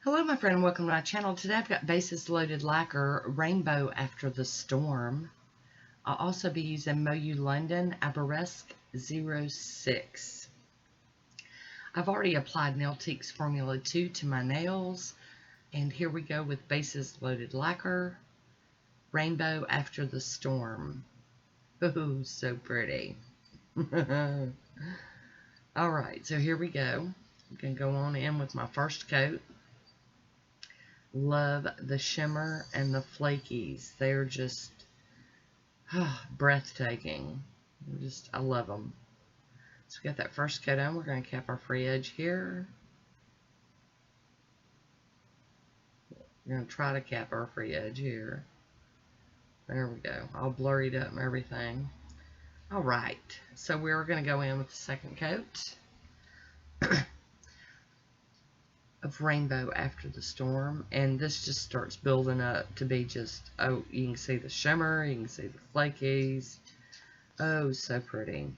Hello my friend, welcome to my channel. Today I've got Basis Loaded Lacquer Rainbow After the Storm. I'll also be using MoYou London Arabesque 06. I've already applied Nailtiques Formula 2 to my nails, and here we go with Basis Loaded Lacquer Rainbow After the Storm. Oh, so pretty. Alright, so here we go. I'm going to go on in with my first coat. Love the shimmer and the flakies. They're just breathtaking. I love them. So we got that first coat on. We're going to cap our free edge here. We're going to try to cap our free edge here. There we go. All blurred up and everything. Alright, so we're going to go in with the second coat of Rainbow After the Storm, and this just starts building up to be just, oh, you can see the shimmer, you can see the flakies. Oh, so pretty.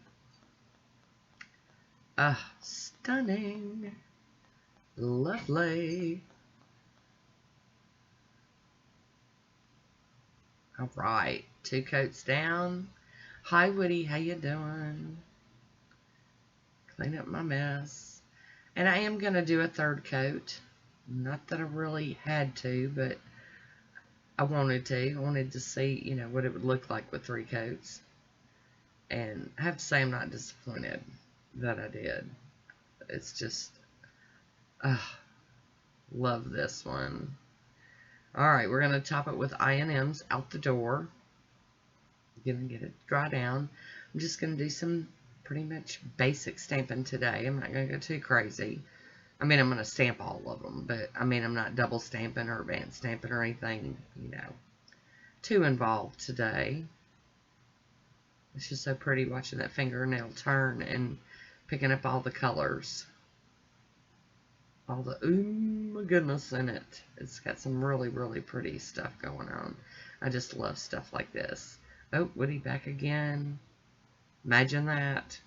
Stunning. Lovely. Alright, two coats down. Hi Woody, how you doing? Clean up my mess. And I am going to do a third coat. Not that I really had to, but I wanted to. I wanted to see, what it would look like with three coats. And I have to say I'm not disappointed that I did. It's just, love this one. Alright, we're going to top it with I&M's Out the Door. Going to get it dry down. I'm just going to do some pretty much basic stamping today. I'm not going to go too crazy. I mean, I'm going to stamp all of them, but I mean, I'm not double stamping or advanced stamping or anything, too involved today. It's just so pretty watching that fingernail turn and picking up all the colors. All the, ooh, my goodness in it. It's got some really, really pretty stuff going on. I just love stuff like this. Oh, Woody back again. Imagine that.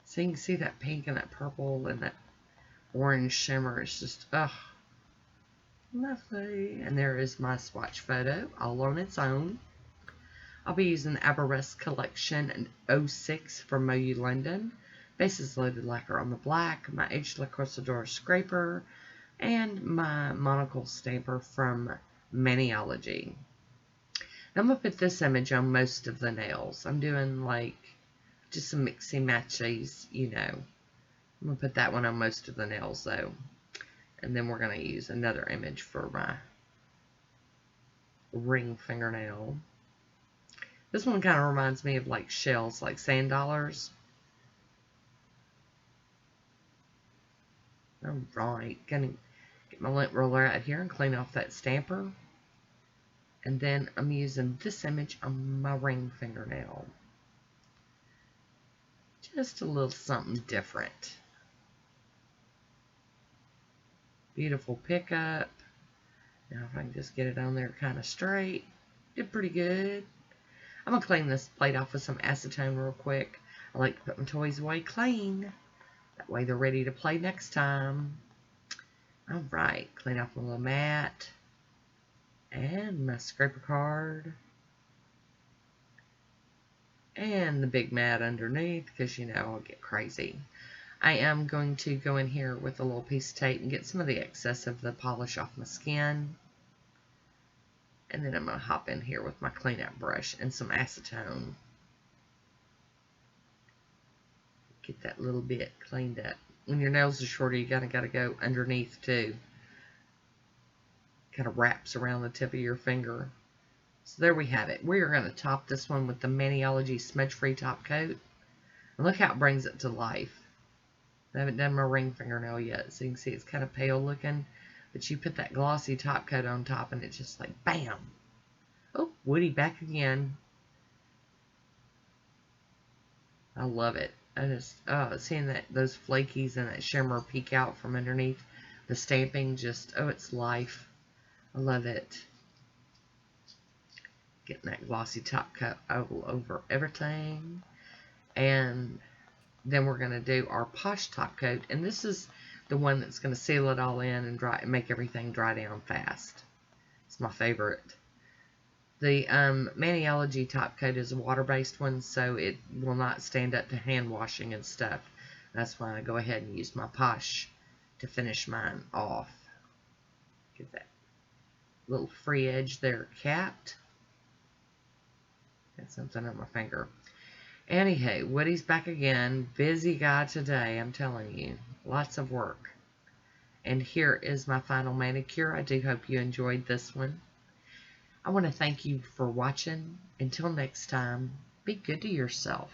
So you can see that pink and that purple and that orange shimmer. It's just, lovely. And there is my swatch photo, all on its own. I'll be using the Arabesque collection 06 from MoYou London. Basis Loaded Lacquer on the black, my H. La Corsador scraper, and my Monocle stamper from Maniology. I'm going to put this image on most of the nails. I'm doing like just some mixy-matchies, I'm going to put that one on most of the nails though. And then we're going to use another image for my ring fingernail. This one kind of reminds me of like shells, like sand dollars. Alright, going to get my lint roller out here and clean off that stamper. And then I'm using this image on my ring fingernail. Just a little something different. Beautiful pickup. Now if I can just get it on there kind of straight. Did pretty good. I'm going to clean this plate off with some acetone real quick. I like to put my toys away clean. That way they're ready to play next time. Alright, clean off my little mat. And my scraper card. And the big mat underneath, because I'll get crazy. I am going to go in here with a little piece of tape and get some of the excess of the polish off my skin. And then I'm going to hop in here with my cleanup brush and some acetone. Get that little bit cleaned up. When your nails are shorter, you gotta go underneath too. Kind of wraps around the tip of your finger. So there we have it. We are going to top this one with the Maniology smudge-free top coat. And look how it brings it to life. I haven't done my ring fingernail yet, so you can see it's kind of pale looking. But you put that glossy top coat on top and it's just like bam. Oh, Woody back again. I love it. I just, seeing those flakies and that shimmer peek out from underneath the stamping, just, it's life. I love it. Getting that glossy top coat all over everything. And then we're going to do our Poshe top coat. And this is the one that's going to seal it all in and make everything dry down fast. It's my favorite. The Maniology top coat is a water-based one, so it will not stand up to hand washing and stuff. That's why I go ahead and use my Poshe to finish mine off. Get that little free edge there capped. Got something on my finger. Anyhow, Woody's back again. Busy guy today, I'm telling you. Lots of work. And here is my final manicure. I do hope you enjoyed this one. I want to thank you for watching. Until next time, be good to yourself.